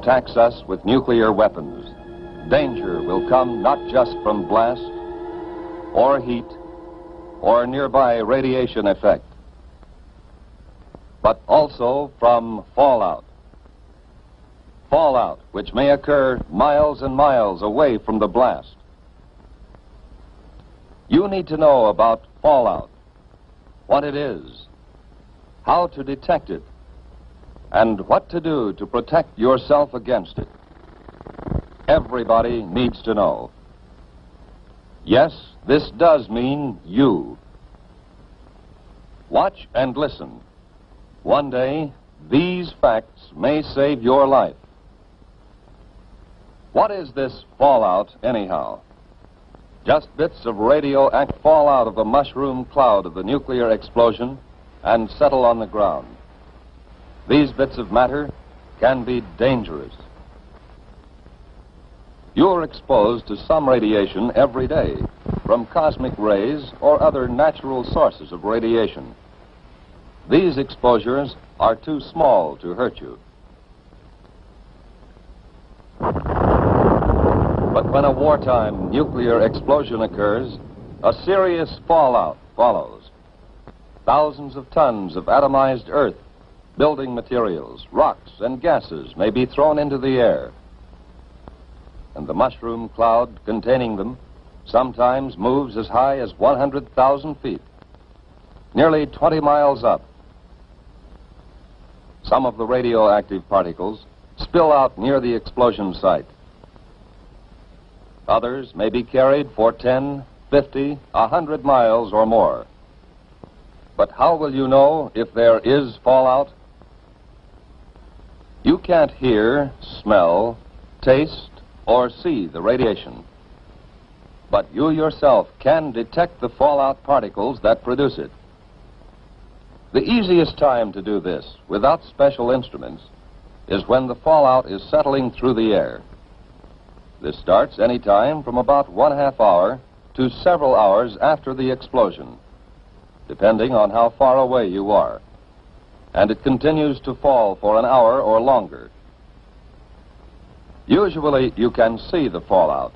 attacks us with nuclear weapons, danger will come not just from blast or heat or nearby radiation effect, but also from fallout. Fallout, which may occur miles and miles away from the blast. You need to know about fallout, what it is, how to detect it, and what to do to protect yourself against it. Everybody needs to know. Yes, this does mean you. Watch and listen. One day, these facts may save your life. What is this fallout, anyhow? Just bits of radioactive fall out of the mushroom cloud of the nuclear explosion and settle on the ground. These bits of matter can be dangerous. You're exposed to some radiation every day, from cosmic rays or other natural sources of radiation. These exposures are too small to hurt you. But when a wartime nuclear explosion occurs, a serious fallout follows. Thousands of tons of atomized earth, building materials, rocks, and gases may be thrown into the air. And the mushroom cloud containing them sometimes moves as high as 100,000 feet, nearly 20 miles up. Some of the radioactive particles spill out near the explosion site. Others may be carried for 10, 50, 100 miles or more. But how will you know if there is fallout? You can't hear, smell, taste, or see the radiation. But you yourself can detect the fallout particles that produce it. The easiest time to do this, without special instruments, is when the fallout is settling through the air. This starts any time from about 1/2 hour to several hours after the explosion, depending on how far away you are. And it continues to fall for an hour or longer. Usually you can see the fallout.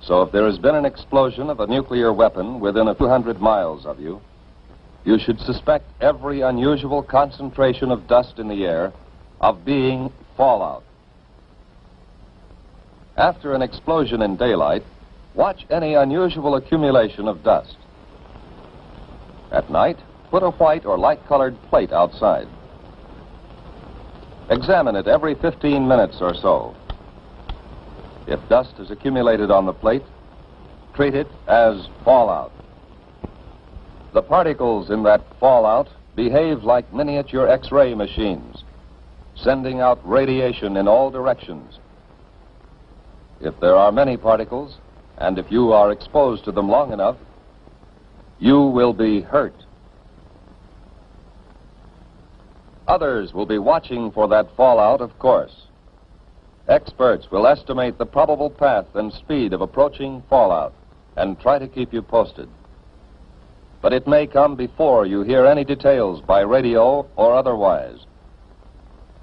So if there has been an explosion of a nuclear weapon within a few hundred miles of you, you should suspect every unusual concentration of dust in the air of being fallout. After an explosion in daylight, watch any unusual accumulation of dust. At night, put a white or light-colored plate outside. Examine it every 15 minutes or so. If dust has accumulated on the plate, treat it as fallout. The particles in that fallout behave like miniature X-ray machines, sending out radiation in all directions. If there are many particles, and if you are exposed to them long enough, you will be hurt. Others will be watching for that fallout, of course. Experts will estimate the probable path and speed of approaching fallout and try to keep you posted. But it may come before you hear any details by radio or otherwise.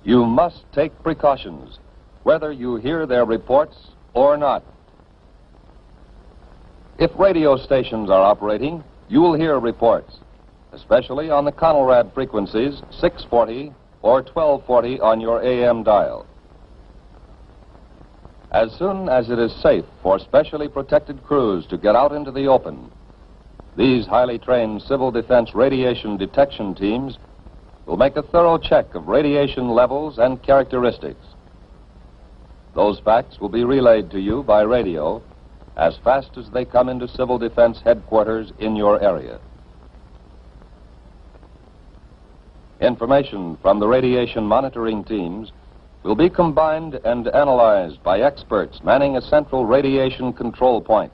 You must take precautions, whether you hear their reports or not. If radio stations are operating, you will hear reports, especially on the Conelrad frequencies 640 or 1240 on your AM dial. As soon as it is safe for specially protected crews to get out into the open, these highly trained civil defense radiation detection teams will make a thorough check of radiation levels and characteristics. Those facts will be relayed to you by radio as fast as they come into civil defense headquarters in your area. Information from the radiation monitoring teams will be combined and analyzed by experts manning a central radiation control point.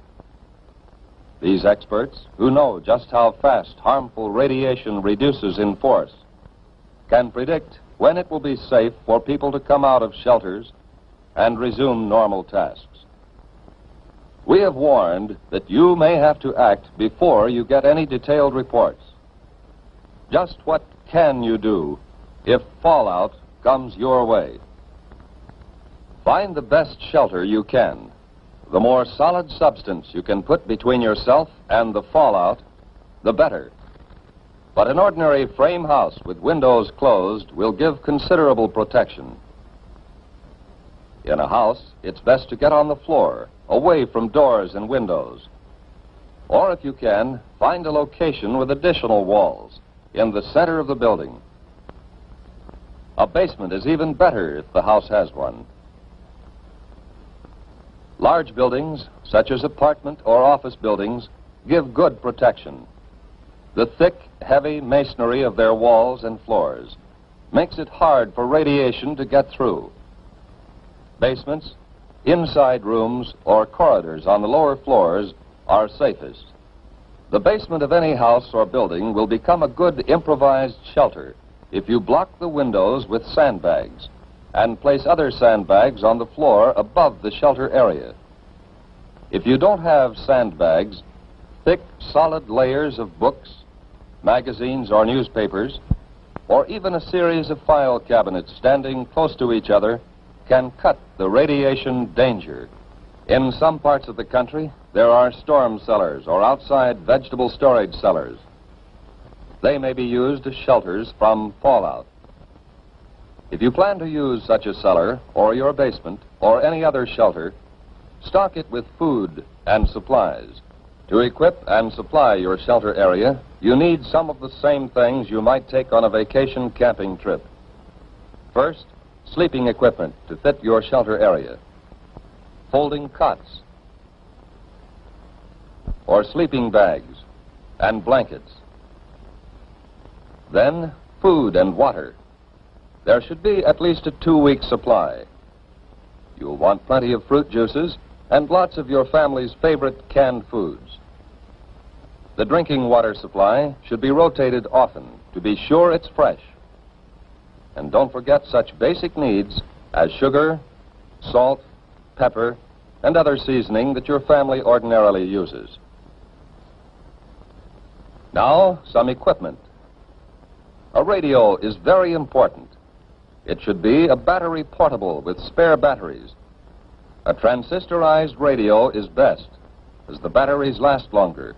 These experts, who know just how fast harmful radiation reduces in force, can predict when it will be safe for people to come out of shelters and resume normal tasks. We have warned that you may have to act before you get any detailed reports. Just what can you do if fallout comes your way? Find the best shelter you can. The more solid substance you can put between yourself and the fallout, the better. But an ordinary frame house with windows closed will give considerable protection. In a house, it's best to get on the floor, away from doors and windows. Or if you can, find a location with additional walls in the center of the building. A basement is even better if the house has one. Large buildings, such as apartment or office buildings, give good protection. The thick, heavy masonry of their walls and floors makes it hard for radiation to get through. Basements, inside rooms, or corridors on the lower floors are safest. The basement of any house or building will become a good improvised shelter if you block the windows with sandbags and place other sandbags on the floor above the shelter area. If you don't have sandbags, thick, solid layers of books, magazines or newspapers, or even a series of file cabinets standing close to each other can cut the radiation danger. In some parts of the country, there are storm cellars or outside vegetable storage cellars. They may be used as shelters from fallout. If you plan to use such a cellar, or your basement, or any other shelter, stock it with food and supplies. To equip and supply your shelter area, you need some of the same things you might take on a vacation camping trip. First, sleeping equipment to fit your shelter area. Folding cots, or sleeping bags and blankets. Then, food and water. There should be at least a 2-week supply. You'll want plenty of fruit juices and lots of your family's favorite canned foods. The drinking water supply should be rotated often to be sure it's fresh. And don't forget such basic needs as sugar, salt, pepper, and other seasoning that your family ordinarily uses. Now, some equipment. A radio is very important. It should be a battery portable with spare batteries. A transistorized radio is best, as the batteries last longer.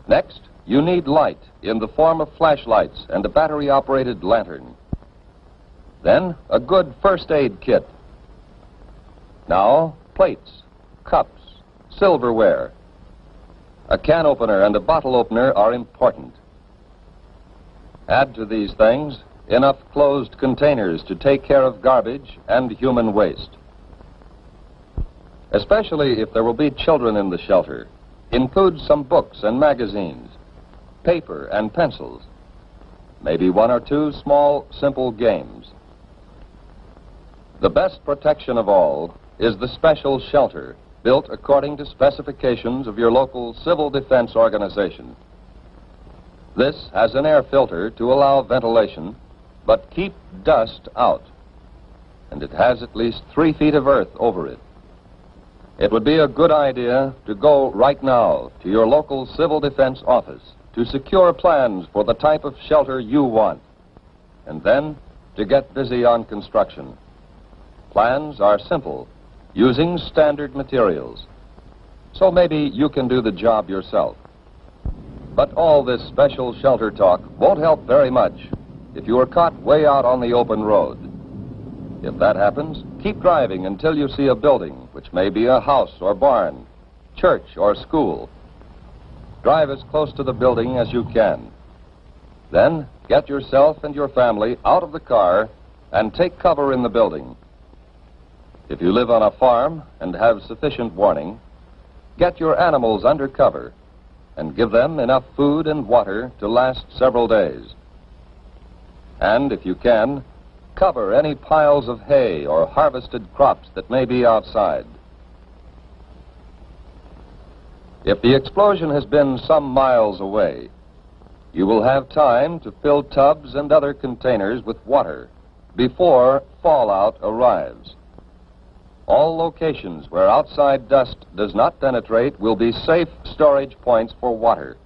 Next, you need light in the form of flashlights and a battery-operated lantern. Then, a good first aid kit. Now, plates, cups, silverware. A can opener and a bottle opener are important. Add to these things enough closed containers to take care of garbage and human waste. Especially if there will be children in the shelter, include some books and magazines, paper and pencils, maybe 1 or 2 small, simple games. The best protection of all is the special shelter built according to specifications of your local civil defense organization. This has an air filter to allow ventilation, but keep dust out. And it has at least 3 feet of earth over it. It would be a good idea to go right now to your local civil defense office to secure plans for the type of shelter you want, and then to get busy on construction. Plans are simple, using standard materials. So maybe you can do the job yourself. But all this special shelter talk won't help very much if you are caught way out on the open road. If that happens, keep driving until you see a building, which may be a house or barn, church or school. Drive as close to the building as you can. Then get yourself and your family out of the car and take cover in the building. If you live on a farm and have sufficient warning, get your animals under cover and give them enough food and water to last several days. And if you can, cover any piles of hay or harvested crops that may be outside. If the explosion has been some miles away, you will have time to fill tubs and other containers with water before fallout arrives. All locations where outside dust does not penetrate will be safe storage points for water.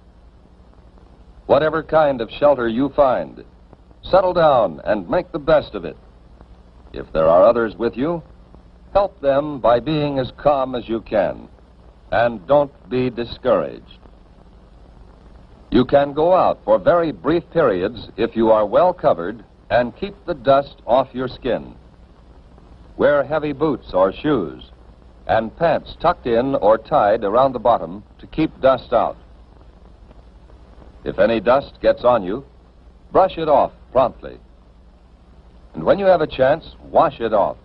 Whatever kind of shelter you find, settle down and make the best of it. If there are others with you, Help them by being as calm as you can, and don't be discouraged. You can go out for very brief periods if you are well covered and keep the dust off your skin. Wear heavy boots or shoes and pants tucked in or tied around the bottom to keep dust out. If any dust gets on you, brush it off promptly. And when you have a chance, wash it off.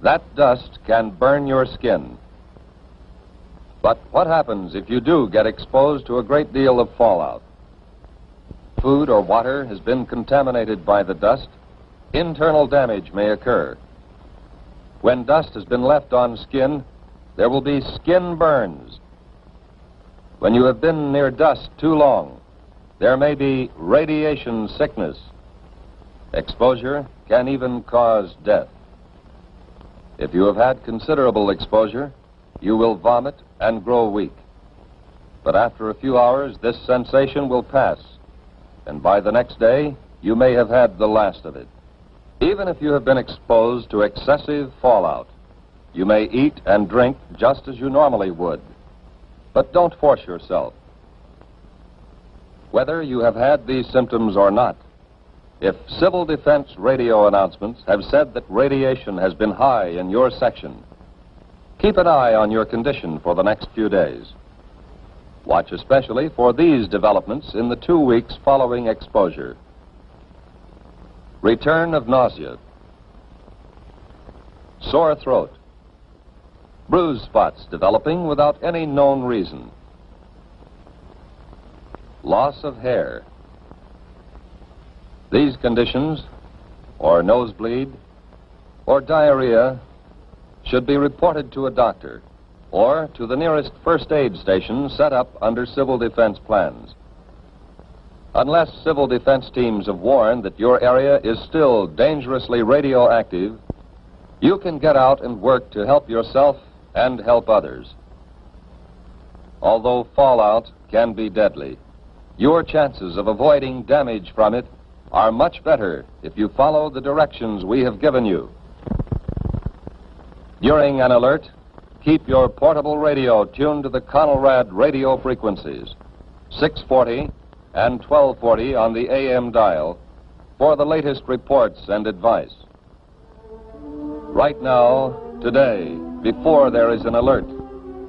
That dust can burn your skin. But what happens if you do get exposed to a great deal of fallout? Food or water has been contaminated by the dust. Internal damage may occur. When dust has been left on skin, there will be skin burns. When you have been near dust too long, there may be radiation sickness. Exposure can even cause death. If you have had considerable exposure, you will vomit and grow weak. But after a few hours, this sensation will pass, and by the next day, you may have had the last of it. Even if you have been exposed to excessive fallout, you may eat and drink just as you normally would. But don't force yourself. Whether you have had these symptoms or not, if civil defense radio announcements have said that radiation has been high in your section, keep an eye on your condition for the next few days. Watch especially for these developments in the 2 weeks following exposure. Return of nausea, sore throat, bruise spots developing without any known reason, loss of hair. These conditions, or nosebleed, or diarrhea, should be reported to a doctor or to the nearest first aid station set up under civil defense plans. Unless civil defense teams have warned that your area is still dangerously radioactive, you can get out and work to help yourself and help others. Although fallout can be deadly, your chances of avoiding damage from it are much better if you follow the directions we have given you. During an alert, keep your portable radio tuned to the Conelrad radio frequencies, 640 and 1240 on the AM dial, for the latest reports and advice. Right now, today, before there is an alert,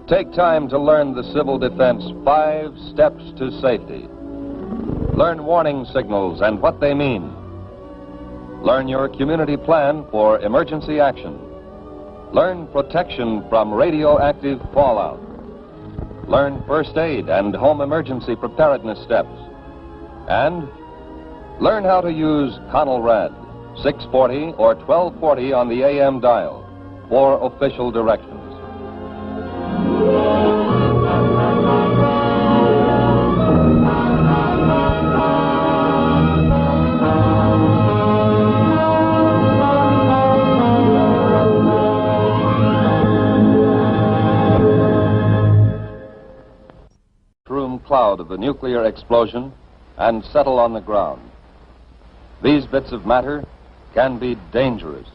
take time to learn the Civil Defense 5 steps to safety. Learn warning signals and what they mean. Learn your community plan for emergency action. Learn protection from radioactive fallout. Learn first aid and home emergency preparedness steps. And learn how to use Conelrad, 640 or 1240 on the AM dial for official directions. Cloud of the nuclear explosion and settle on the ground. These bits of matter can be dangerous.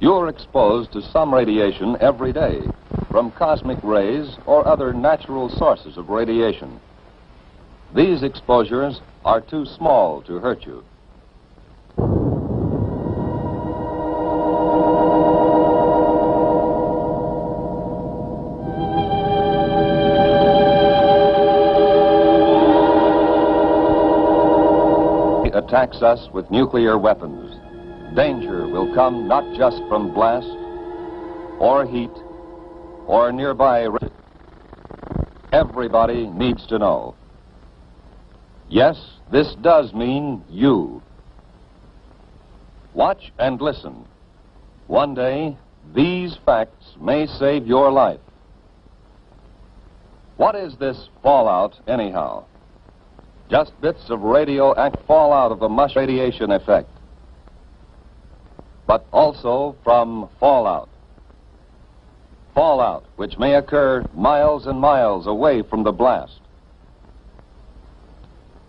You're exposed to some radiation every day from cosmic rays or other natural sources of radiation. These exposures are too small to hurt you. Attacks us with nuclear weapons, danger will come not just from blast or heat or nearby. Everybody needs to know. Yes, this does mean you. Watch and listen. One day, these facts may save your life. What is this fallout, anyhow? Just bits of radioactive fallout of the mush radiation effect, but also from fallout. Fallout which may occur miles and miles away from the blast.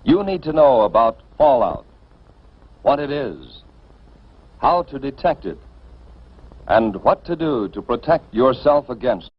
You need to know about fallout, what it is, how to detect it, and what to do to protect yourself against